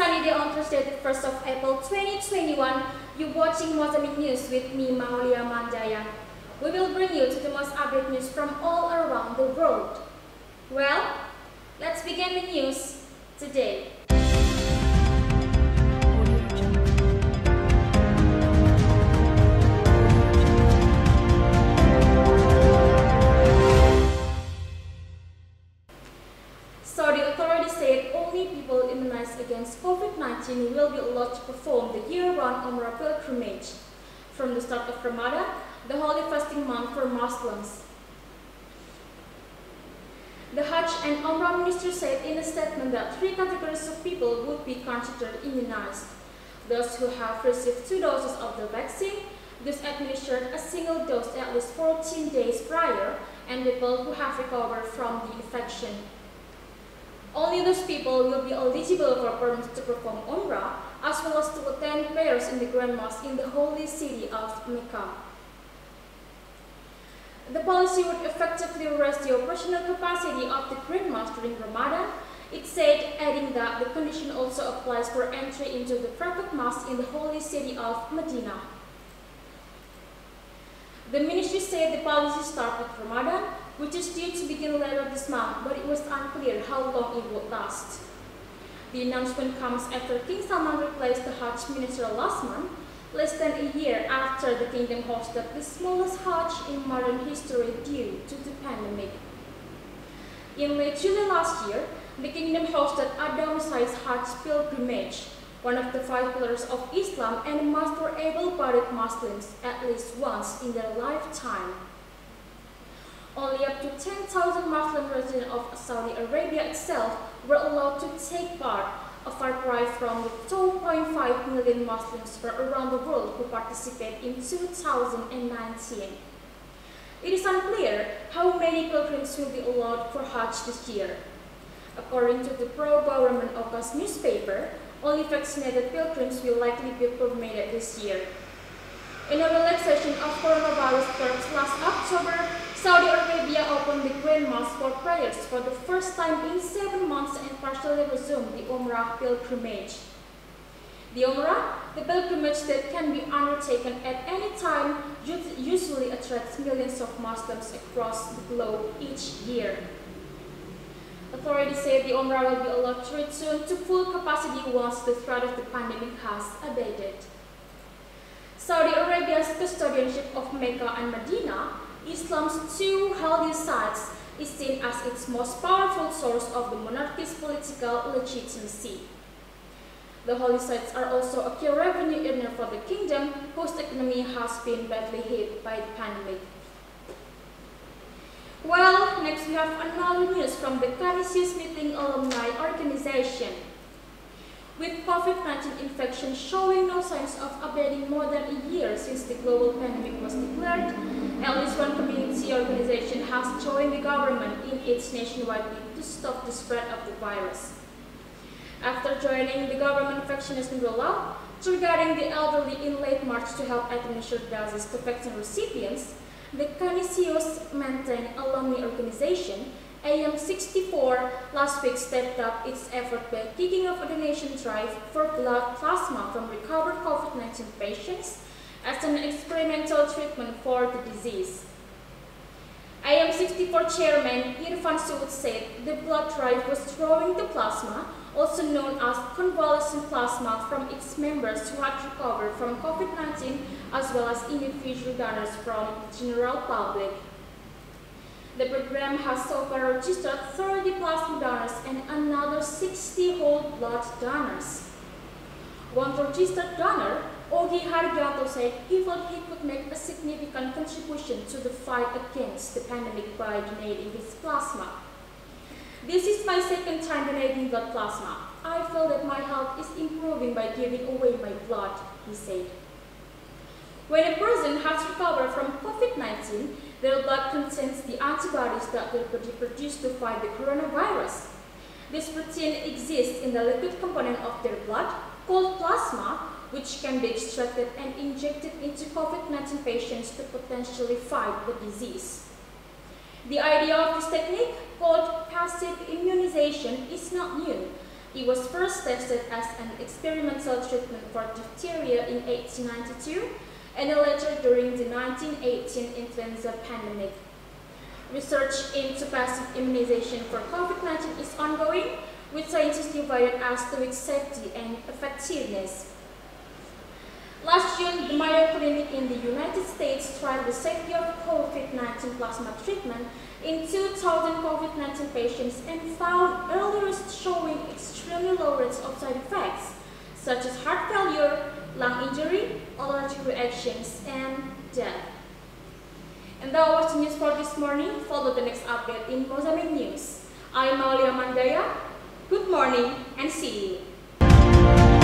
sunny day on Thursday, the 1st of April 2021. You're watching Mozambique News with me, Maulia Mandaya. We will bring you to the most updated news from all around the world. Well, let's begin the news today. So the authorities said only people immunized against COVID-19 will be allowed to perform the year-round Umrah pilgrimage from the start of Ramadan, the holy fasting month for Muslims. The Hajj and Umrah minister said in a statement that 3 categories of people would be considered immunized: those who have received 2 doses of the vaccine, those administered a single dose at least 14 days prior, and people who have recovered from the infection. Only those people will be eligible for permits to perform Umrah, as well as to attend prayers in the Grand Mosque in the holy city of Mecca. The policy would effectively raise the operational capacity of the Grand Mosque during Ramadan, it said, adding that the condition also applies for entry into the private mosque in the holy city of Medina. The ministry said the policy started with Ramadan, which is due to begin later this month, but it was unclear how long it would last. The announcement comes after King Salman replaced the Hajj minister last month, less than a year after the kingdom hosted the smallest Hajj in modern history due to the pandemic. In late July last year, the kingdom hosted a dome-sized Hajj pilgrimage, one of the 5 pillars of Islam, and must for able-bodied Muslims at least once in their lifetime. Only up to 10,000 Muslim residents of Saudi Arabia itself were allowed to take part, a far cry from the 2.5 million Muslims from around the world who participated in 2019. It is unclear how many pilgrims will be allowed for Hajj this year. According to the pro-government Okas newspaper, only vaccinated pilgrims will likely be permitted this year. In a relaxation of coronavirus curbs last October, Saudi Arabia opened the Grand Mosque for prayers for the first time in 7 months and partially resumed the Umrah pilgrimage. The Umrah, the pilgrimage that can be undertaken at any time, usually attracts millions of Muslims across the globe each year. Authorities say the Umrah will be allowed to return to full capacity once the threat of the pandemic has abated. Saudi Arabia's custodianship of Mecca and Medina, Islam's 2 holy sites, is seen as its most powerful source of the monarchy's political legitimacy. The holy sites are also a key revenue earner for the kingdom, whose economy has been badly hit by the pandemic. Well, next we have another news from the Canisius Meeting Alumni Organization. With COVID-19 infection showing no signs of abating more than a year since the global pandemic was declared, at least one community organization has joined the government in its nationwide bid to stop the spread of the virus. After joining the government vaccination rollout, regarding the elderly in late March to help administer doses to vaccine recipients, the Canisius Maintain Alumni Organization, AM64, last week stepped up its effort by kicking off a donation drive for blood plasma from recovered COVID-19 patients as an experimental treatment for the disease. AM64 chairman Irfan Suud said the blood drive was drawing the plasma, also known as convalescent plasma, from its members who had recovered from COVID-19 as well as individual donors from the general public. The program has so far registered 30 plasma donors and another 60 whole blood donors. One registered donor, Ogi Hargato, said he thought he could make a significant contribution to the fight against the pandemic by donating his plasma. "This is my 2nd time donating blood plasma. I feel that my health is improving by giving away my blood," he said. When a person has recovered from COVID-19, their blood contains the antibodies that their body produces to fight the coronavirus. This protein exists in the liquid component of their blood, called plasma, which can be extracted and injected into COVID-19 patients to potentially fight the disease. The idea of this technique, called passive immunization, is not new. It was first tested as an experimental treatment for diphtheria in 1892 and later during the 1918 influenza pandemic. Research into passive immunization for COVID-19 is ongoing, with scientists divided as to its safety and effectiveness. Last June, the Mayo Clinic in the United States tried the safety of COVID-19 plasma treatment in 2,000 COVID-19 patients and found early results showing extremely low rates of side effects, such as heart failure, lung injury, allergic reactions, and death. And that was the news for this morning. Follow the next update in Mozambique News. I'm Aulia Mandaya. Good morning and see you.